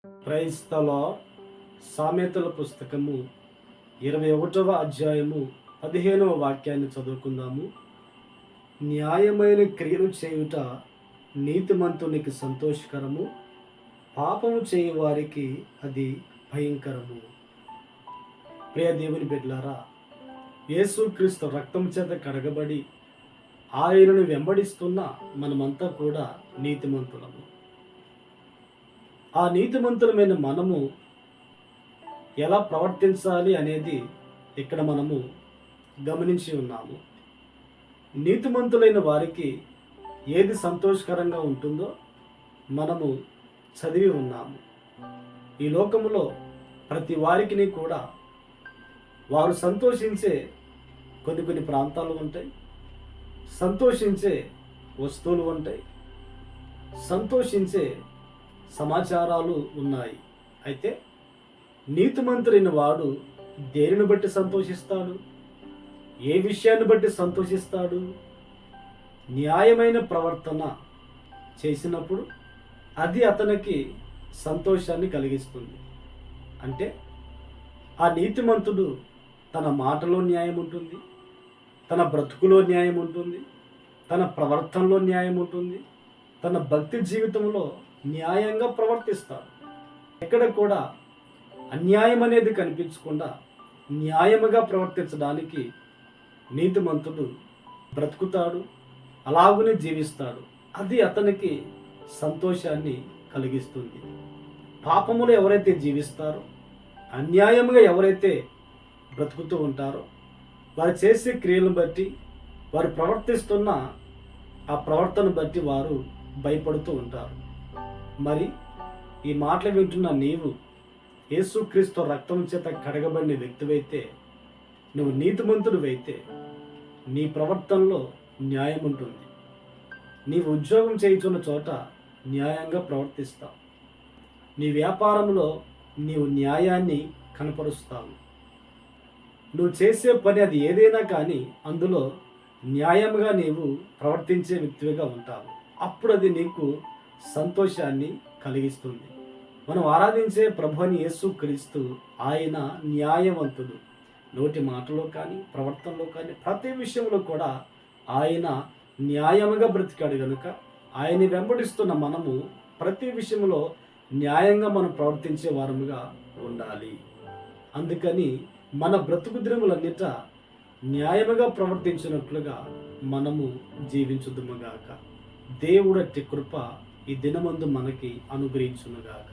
Praise the lord. సామెతల పుస్తకము 21వ అధ్యాయము 15వ వాక్యాన్ని చదువుకుందాము. న్యాయమైన క్రియలు చేయుట నీతిమంతునికి సంతోషకరము, పాపము చేయు వారికి అది భయంకరము. ప్రియ దేవుని బిడ్డలారా, యేసుక్రీస్తు రక్తం చేత కడగబడి ఆయనను వెంబడిస్తున్న మనమంతా కూడా నీతిమంతులము. ఆ నీతిమంతులమైన మనము ఎలా ప్రవర్తించాలి అనేది ఇక్కడ మనము గమనించి ఉన్నాము. నీతిమంతులైన వారికి ఏది సంతోషకరంగా ఉంటుందో మనము చదివి ఉన్నాము. ఈ లోకములో ప్రతి వారికి కూడా వారు సంతోషించే కొన్ని ప్రాంతాలు ఉంటాయి, సంతోషించే వస్తువులు ఉంటాయి, సంతోషించే సమాచారాలు ఉన్నాయి. అయితే నీతిమంతులైన వాడు దేనిని బట్టి సంతోషిస్తాడు? ఏ విషయాన్ని బట్టి సంతోషిస్తాడు? న్యాయమైన ప్రవర్తన చేసినప్పుడు అది అతనికి సంతోషాన్ని కలిగిస్తుంది. అంటే ఆ నీతిమంతుడు తన మాటలో న్యాయం ఉంటుంది, తన బ్రతుకులో న్యాయం ఉంటుంది, తన ప్రవర్తనలో న్యాయం ఉంటుంది, తన భక్తి జీవితంలో న్యాయంగా ప్రవర్తిస్తాడు. ఎక్కడ కూడా అన్యాయం అనేది కనిపించకుండా న్యాయముగా ప్రవర్తించడానికి నీతిమంతుడు బ్రతుకుతాడు, అలాగునే జీవిస్తాడు. అది అతనికి సంతోషాన్ని కలిగిస్తుంది. పాపములో ఎవరైతే జీవిస్తారో, అన్యాయముగా ఎవరైతే బ్రతుకుతూ ఉంటారో, వారు చేసే క్రియలను బట్టి, వారు ప్రవర్తిస్తున్న ఆ ప్రవర్తన బట్టి వారు భయపడుతూ ఉంటారు. మరి ఈ మాటలు వింటున్న నీవు యేసుక్రీస్తు రక్తం చేత కడగబడిన వ్యక్తివైతే, నువ్వు నీతిమంతుడివైతే నీ ప్రవర్తనలో న్యాయం ఉంటుంది. నీవు ఉద్యోగం చేయుచున్న చోట న్యాయంగా ప్రవర్తిస్తావు. నీ వ్యాపారంలో నీవు న్యాయాన్ని కనపరుస్తావు. నువ్వు చేసే పని అది ఏదైనా కానీ అందులో న్యాయంగా నీవు ప్రవర్తించే వ్యక్తిగా ఉంటావు. అప్పుడు అది నీకు సంతోషాన్ని కలిగిస్తుంది. మనం ఆరాధించే ప్రభుని యేసుక్రీస్తు ఆయన న్యాయవంతుడు. నోటి మాటలో కానీ, ప్రవర్తనలో కానీ, ప్రతి విషయంలో కూడా ఆయన న్యాయముగా బ్రతికాడు కనుక ఆయన్ని వెంబడిస్తున్న మనము ప్రతి విషయంలో న్యాయంగా మనం ప్రవర్తించే వారముగా ఉండాలి. అందుకని మన బ్రతుకు దినములన్నిట న్యాయముగా ప్రవర్తించినట్లుగా మనము జీవించుదుముగాక. దేవుడట్టి కృప ఈ దినమందు మనకి అనుగ్రహించునుగాక.